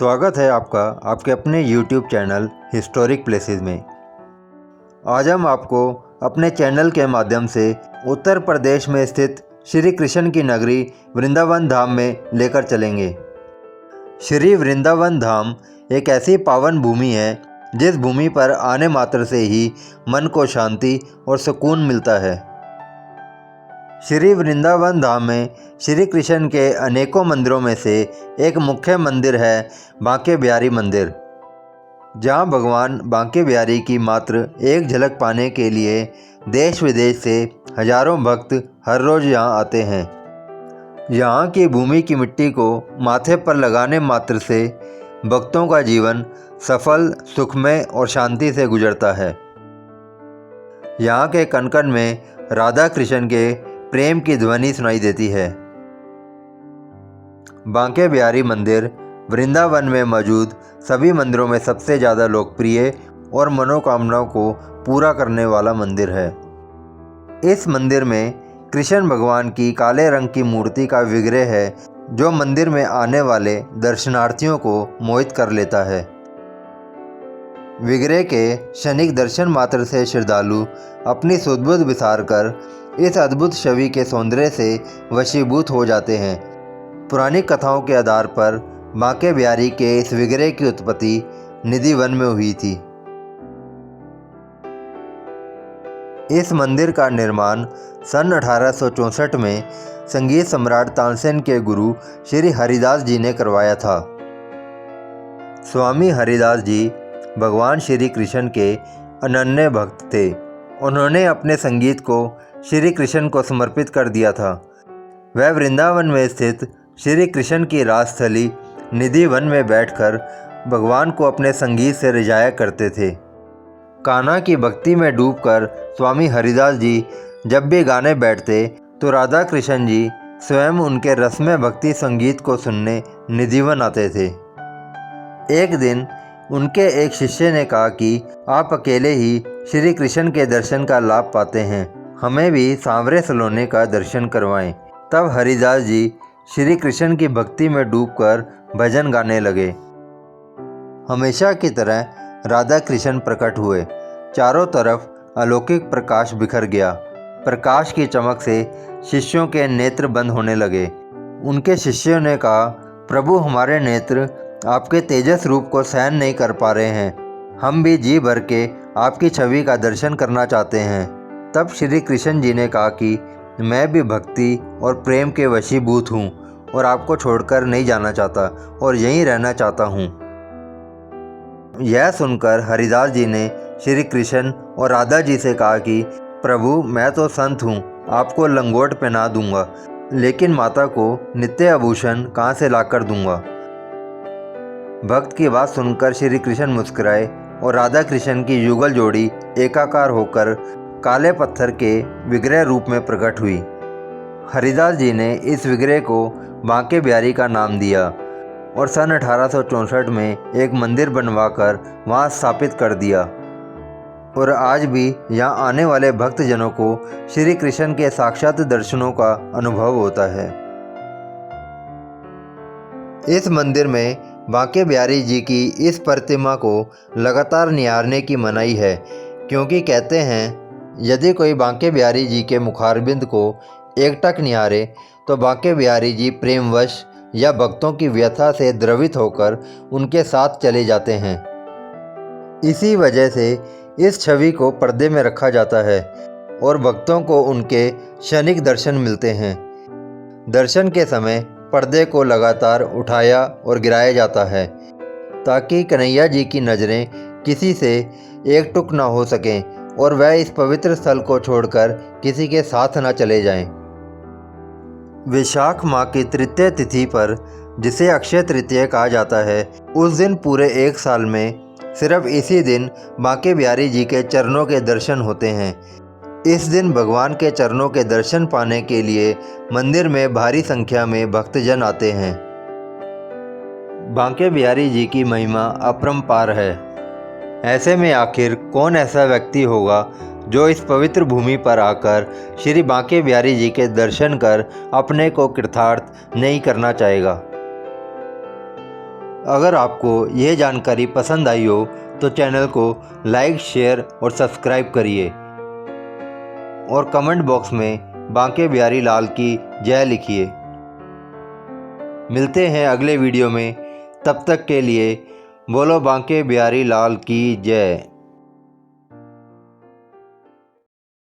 स्वागत है आपका आपके अपने YouTube चैनल हिस्टोरिक प्लेसेस में। आज हम आपको अपने चैनल के माध्यम से उत्तर प्रदेश में स्थित श्री कृष्ण की नगरी वृंदावन धाम में लेकर चलेंगे। श्री वृंदावन धाम एक ऐसी पावन भूमि है जिस भूमि पर आने मात्र से ही मन को शांति और सुकून मिलता है। श्री वृंदावन धाम में श्री कृष्ण के अनेकों मंदिरों में से एक मुख्य मंदिर है बांके बिहारी मंदिर, जहां भगवान बांके बिहारी की मात्र एक झलक पाने के लिए देश विदेश से हजारों भक्त हर रोज़ यहां आते हैं। यहां की भूमि की मिट्टी को माथे पर लगाने मात्र से भक्तों का जीवन सफल, सुखमय और शांति से गुजरता है। यहाँ के कण-कण में राधा कृष्ण के प्रेम की ध्वनि सुनाई देती है। बांके बिहारी मंदिर वृंदावन में मौजूद सभी मंदिरों में सबसे ज़्यादा लोकप्रिय और मनोकामनाओं को पूरा करने वाला मंदिर है। इस मंदिर में कृष्ण भगवान की काले रंग की मूर्ति का विग्रह है, जो मंदिर में आने वाले दर्शनार्थियों को मोहित कर लेता है। विग्रह के क्षणिक दर्शन मात्र से श्रद्धालु अपनी सुध-बुध बिसार कर इस अद्भुत छवि के सौंदर्य से वशीभूत हो जाते हैं। पुरानी कथाओं के आधार पर बांके बिहारी के इस विग्रह की उत्पत्ति निधि वन में हुई थी। इस मंदिर का निर्माण सन 1864 में संगीत सम्राट तानसेन के गुरु श्री हरिदास जी ने करवाया था। स्वामी हरिदास जी भगवान श्री कृष्ण के अनन्य भक्त थे। उन्होंने अपने संगीत को श्री कृष्ण को समर्पित कर दिया था। वह वृंदावन में स्थित श्री कृष्ण की राजस्थली निधि वन में बैठकर भगवान को अपने संगीत से रिझाया करते थे। कान्हा की भक्ति में डूबकर स्वामी हरिदास जी जब भी गाने बैठते तो राधा कृष्ण जी स्वयं उनके रसमय भक्ति संगीत को सुनने निधि वन आते थे। एक दिन उनके एक शिष्य ने कहा कि आप अकेले ही श्री कृष्ण के दर्शन का लाभ पाते हैं, हमें भी सांवरे सलोने का दर्शन करवाएं। तब हरिदास जी श्री कृष्ण की भक्ति में डूबकर भजन गाने लगे। हमेशा की तरह राधा कृष्ण प्रकट हुए। चारों तरफ अलौकिक प्रकाश बिखर गया। प्रकाश की चमक से शिष्यों के नेत्र बंद होने लगे। उनके शिष्यों ने कहा, प्रभु हमारे नेत्र आपके तेजस रूप को सहन नहीं कर पा रहे हैं, हम भी जी भर के आपकी छवि का दर्शन करना चाहते हैं। तब श्री कृष्ण जी ने कहा कि मैं भी भक्ति और प्रेम के वशीभूत हूँ और आपको छोड़कर नहीं जाना चाहता और यहीं रहना चाहता हूँ। यह सुनकर हरिदास जी ने श्री कृष्ण और राधा जी से कहा कि प्रभु मैं तो संत हूँ, आपको लंगोट पहना दूंगा, लेकिन माता को नित्य आभूषण कहाँ से लाकर दूंगा। भक्त की बात सुनकर श्री कृष्ण मुस्कुराए और राधा कृष्ण की युगल जोड़ी एकाकार होकर काले पत्थर के विग्रह रूप में प्रकट हुई। हरिदास जी ने इस विग्रह को बांके बिहारी का नाम दिया और सन 1864 में एक मंदिर बनवाकर वहां स्थापित कर दिया। और आज भी यहां आने वाले भक्तजनों को श्री कृष्ण के साक्षात दर्शनों का अनुभव होता है। इस मंदिर में बांके बिहारी जी की इस प्रतिमा को लगातार निहारने की मनाही है, क्योंकि कहते हैं यदि कोई बांके बिहारी जी के मुखारबिंद को एकटक निहारे तो बांके बिहारी जी प्रेमवश या भक्तों की व्यथा से द्रवित होकर उनके साथ चले जाते हैं। इसी वजह से इस छवि को पर्दे में रखा जाता है और भक्तों को उनके क्षणिक दर्शन मिलते हैं। दर्शन के समय पर्दे को लगातार उठाया और गिराया जाता है ताकि कन्हैया जी की नज़रें किसी से एकटुक ना हो सकें और वह इस पवित्र स्थल को छोड़कर किसी के साथ न चले जाएं। वैशाख माह की तृतीय तिथि पर, जिसे अक्षय तृतीया कहा जाता है, उस दिन पूरे एक साल में सिर्फ इसी दिन बांके बिहारी जी के चरणों के दर्शन होते हैं। इस दिन भगवान के चरणों के दर्शन पाने के लिए मंदिर में भारी संख्या में भक्तजन आते हैं। बांके बिहारी जी की महिमा अपरंपार है। ऐसे में आखिर कौन ऐसा व्यक्ति होगा जो इस पवित्र भूमि पर आकर श्री बांके बिहारी जी के दर्शन कर अपने को कृतार्थ नहीं करना चाहेगा। अगर आपको यह जानकारी पसंद आई हो तो चैनल को लाइक, शेयर और सब्सक्राइब करिए और कमेंट बॉक्स में बांके बिहारी लाल की जय लिखिए। मिलते हैं अगले वीडियो में, तब तक के लिए बोलो बांके बिहारी लाल की जय।